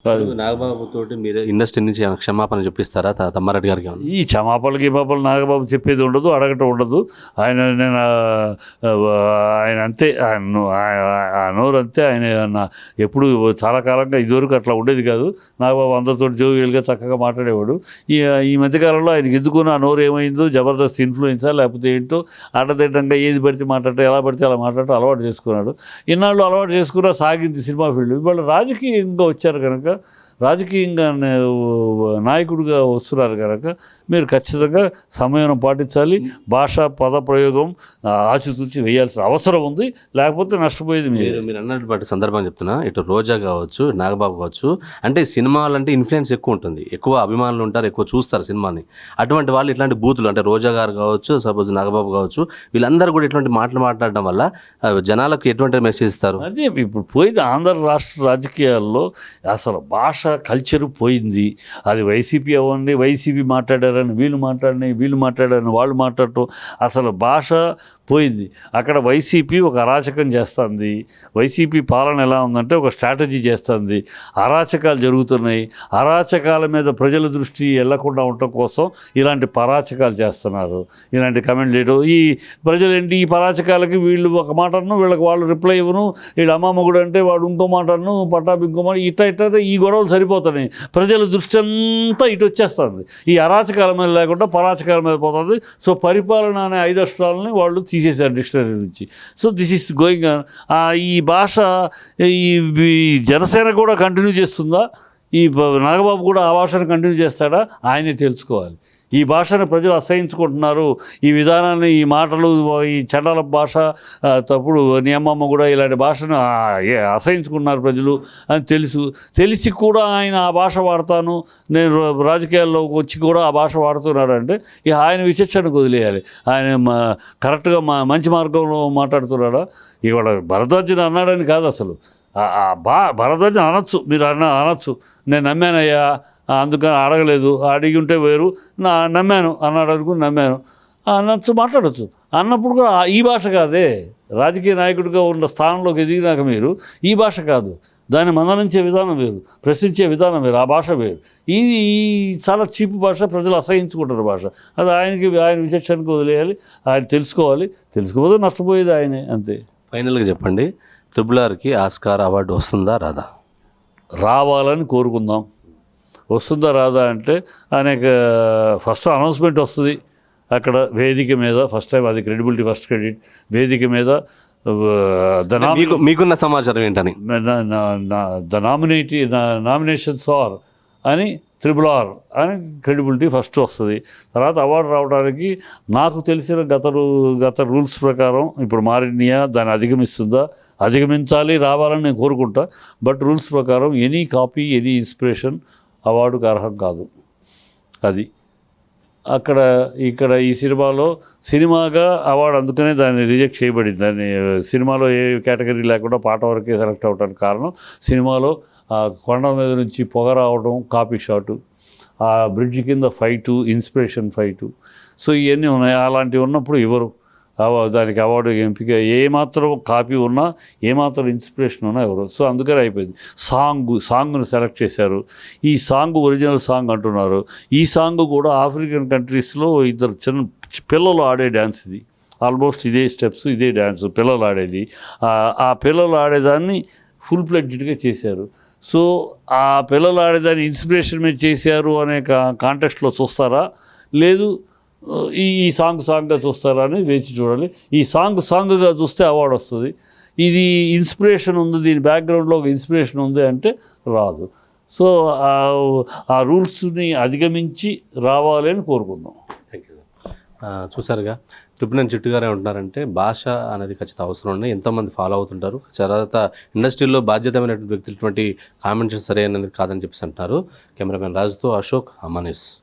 నాగబాబు తోటి మీరు ఇండస్ట్రీ నుంచి ఏమైనా క్షమాపణ చెప్పిస్తారా తమ్మారెడ్డి గారికి ఏమన్నా? ఈ క్షమాపణలు నాగబాబు చెప్పేది ఉండదు, అడగటం ఉండదు. నేను ఆయన అంతే, ఆ నోరు అంతే. ఆయన ఎప్పుడు చాలా కాలంగా ఇదివరకు అట్లా ఉండేది కాదు. నాగబాబు అందరితో జోవియల్గా చక్కగా మాట్లాడేవాడు. ఈ మధ్యకాలంలో ఆయనకి ఎందుకున్న ఆ నోరు ఏమైందో, జబర్దస్త్ ఇన్ఫ్లుయెన్సా లేకపోతే ఏంటో అడ్డదిడ్డంగా ఏది పడితే మాట్లాడటం, ఎలా పడితే అలా మాట్లాడటం అలవాటు చేసుకున్నాడు. ఇన్నాళ్ళు అలవాటు చేసుకున్నా సాగింది సినిమా ఫీల్డ్. ఇవాళ రాజకీయంగా వచ్చారు కనుక, రాజకీయంగా నాయకుడిగా వస్తున్నారు కనుక మీరు ఖచ్చితంగా సమయం పాటించాలి. భాష పద ప్రయోగం ఆచితూచి వేయాల్సిన అవసరం ఉంది, లేకపోతే నష్టపోయేది మీరు అన్నటువంటి సందర్భం చెప్తున్నా. ఇటు రోజా కావచ్చు, నాగబాబు కావచ్చు, అంటే సినిమాలంటే ఇన్ఫ్లుయెన్స్ ఎక్కువ ఉంటుంది, ఎక్కువ అభిమానులు ఉంటారు, ఎక్కువ చూస్తారు సినిమాని. అటువంటి వాళ్ళు ఇట్లాంటి బూతులు, అంటే రోజా గారు కావచ్చు, సపోజ్ నాగబాబు కావచ్చు, వీళ్ళందరూ కూడా ఇటువంటి మాటలు మాట్లాడడం వల్ల జనాలకు ఎటువంటి మెసేజ్ ఇస్తారు? అదే ఇప్పుడు పోయింది ఆంధ్ర రాష్ట్ర రాజకీయాల్లో. అసలు భాష కల్చర్ పోయింది. అది వైసీపీ అవ్వండి, వైసీపీ మాట్లాడారని వీళ్ళు మాట్లాడారని వాళ్ళు మాట్లాడటం, అసలు భాష పోయింది. అక్కడ వైసీపీ ఒక అరాచకం చేస్తుంది. వైసీపీ పాలన ఎలా ఉందంటే ఒక స్ట్రాటజీ చేస్తుంది. అరాచకాలు జరుగుతున్నాయి. అరాచకాల మీద ప్రజల దృష్టి వెళ్లకుండా ఉండటం కోసం ఇలాంటి పరాచకాలు చేస్తున్నారు, ఇలాంటి కమెంట్ చేయడం. ఈ ప్రజలేంటి, ఈ పరాచకాలకి వీళ్ళు ఒక మాట అన్ను, వీళ్ళకి వాళ్ళు రిప్లై ఇవ్వను, వీళ్ళు అమ్మమ్మగుడు అంటే వాడు ఇంకో మాట అన్ను, పట్టాభి ఇంకో మాట, ఇట్లా ఈ గొడవలు సరిపోతున్నాయి. ప్రజల దృష్టి అంతా ఇటు వచ్చేస్తుంది. ఈ అరాచకాల మీద లేకుండా పరాచకాల మీద పోతుంది. సో పరిపాలన అనే 5 అక్షరాలని వాళ్ళు తీసేశారు డిక్షనరీ నుంచి. So this is going on. ఈ భాష ఈ జనసేన కూడా కంటిన్యూ చేస్తుందా, ఈ నాగబాబు కూడా ఆ భాషను కంటిన్యూ చేస్తాడా, ఆయనే తెలుసుకోవాలి. ఈ భాషను ప్రజలు అసహించుకుంటున్నారు. ఈ విధానాన్ని, ఈ మాటలు, ఈ చండాల భాష, తప్పుడు నియమమ్మ కూడా ఇలాంటి భాషను అసహించుకున్నారు ప్రజలు అని తెలిసి కూడా ఆయన ఆ భాష వాడతాను, నేను రాజకీయాల్లోకి వచ్చి కూడా ఆ భాష వాడుతున్నాడు అంటే ఇక ఆయన విచక్షణకు వదిలేయాలి. ఆయన కరెక్ట్గా మంచి మార్గంలో మాట్లాడుతున్నాడా? ఇవాళ భరద్వాజన్ అన్నాడని కాదు అసలు, భరద్వాజన్ అనొచ్చు, మీరు అనొచ్చు, నేను నమ్మానయ్యా అందుకని అడగలేదు, అడిగి ఉంటే వేరు, నమ్మాను అన్నాడు అనుకుని నమ్మాను అన్నట్టు మాట్లాడచ్చు. అన్నప్పుడు కూడా ఈ భాష కాదే, రాజకీయ నాయకుడిగా ఉన్న స్థానంలోకి ఎదిగినాక మీరు ఈ భాష కాదు, దాన్ని మందలించే విధానం వేరు, ప్రశ్నించే విధానం వేరు, ఆ భాష వేరు. ఇది చాలా చీప్ భాష, ప్రజలు అసహించుకుంటారు భాష. అది ఆయన విచక్షణకు వదిలేయాలి, ఆయన తెలుసుకోకపోతే నష్టపోయేది ఆయనే, అంతే. ఫైనల్గా చెప్పండి, RRRకి ఆస్కార్ అవార్డు వస్తుందా రాదా? రావాలని కోరుకుందాం. వస్తుందా రాదా అంటే అనేక ఫస్ట్ అనౌన్స్మెంట్ వస్తుంది అక్కడ వేదిక మీద, ఫస్ట్ టైం, అది క్రెడిబిలిటీ, ఫస్ట్ క్రెడిట్ వేదిక మీద. మీకున్న సమాచారం ఏంటని, ద నామినేషన్స్ ఆర్ అని RRR అని క్రెడిబిలిటీ ఫస్ట్ వస్తుంది. తర్వాత అవార్డు రావడానికి నాకు తెలిసిన గత రూల్స్ ప్రకారం ఇప్పుడు మారినాయా, దాన్ని అధిగమించాలి, రావాలని నేను కోరుకుంటా. బట్ రూల్స్ ప్రకారం ఎనీ కాపీ, ఎనీ ఇన్స్పిరేషన్ అవార్డుకు అర్హం కాదు. అది ఇక్కడ ఈ సినిమాగా అవార్డు, అందుకనే దాన్ని రిజెక్ట్ చేయబడింది. దాన్ని సినిమాలో ఏ కేటగిరీ లేకుండా పాట వరకే సెలెక్ట్ అవ్వడానికి కారణం, సినిమాలో కొండ మీద నుంచి పొగ రావడం, కాపీ షాటు, ఆ బ్రిడ్జ్ కింద ఫైటు, ఇన్స్పిరేషన్ ఫైటు, సో ఇవన్నీ ఉన్నాయి. అలాంటివి ఉన్నప్పుడు ఎవరు దానికి అవార్డు ఎంపిక, ఏమాత్రం కాపీ ఉన్నా, ఏమాత్రం ఇన్స్పిరేషన్ ఉన్నా ఎవరు. సో అందుకనే అయిపోయింది. సాంగ్ను సెలెక్ట్ చేశారు. ఈ సాంగ్ ఒరిజినల్ సాంగ్ అంటున్నారు. ఈ సాంగ్ కూడా ఆఫ్రికన్ కంట్రీస్లో ఇద్దరు పిల్లలు ఆడే డ్యాన్స్ ఇది. ఆల్మోస్ట్ ఇదే స్టెప్స్, ఇదే డ్యాన్స్ పిల్లలు ఆడేది. ఆ పిల్లలు ఆడేదాన్ని ఫుల్ ప్లెడ్జ్డ్గా చేశారు. సో ఆ పిల్లలు ఆడేదాన్ని ఇన్స్పిరేషన్ మీద చేశారు అనే కాంటెక్స్ట్లో చూస్తారా, లేదు ఈ సాంగ్గా చూస్తారా అని వేచి చూడాలి. ఈ సాంగ్గా చూస్తే అవార్డు వస్తుంది. ఇది ఇన్స్పిరేషన్ ఉంది, దీని బ్యాక్గ్రౌండ్లో ఒక ఇన్స్పిరేషన్ ఉంది అంటే రాదు. సో ఆ రూల్స్ని అధిగమించి రావాలి అని కోరుకుందాం. Thank you. చూసారుగా, త్రిపురనేని చిట్టు గారే ఉంటున్నారంటే భాష అనేది ఖచ్చితంగా అవసరం ఉన్నాయి, ఎంతోమంది ఫాలో అవుతుంటారు. తర్వాత ఇండస్ట్రీలో బాధ్యతమైనటువంటి వ్యక్తులటువంటి కామెంట్స్ సరైనది కాదని చెప్పేసి అంటున్నారు. కెమెరామెన్ రాజుతో అశోక్, అమానిస్.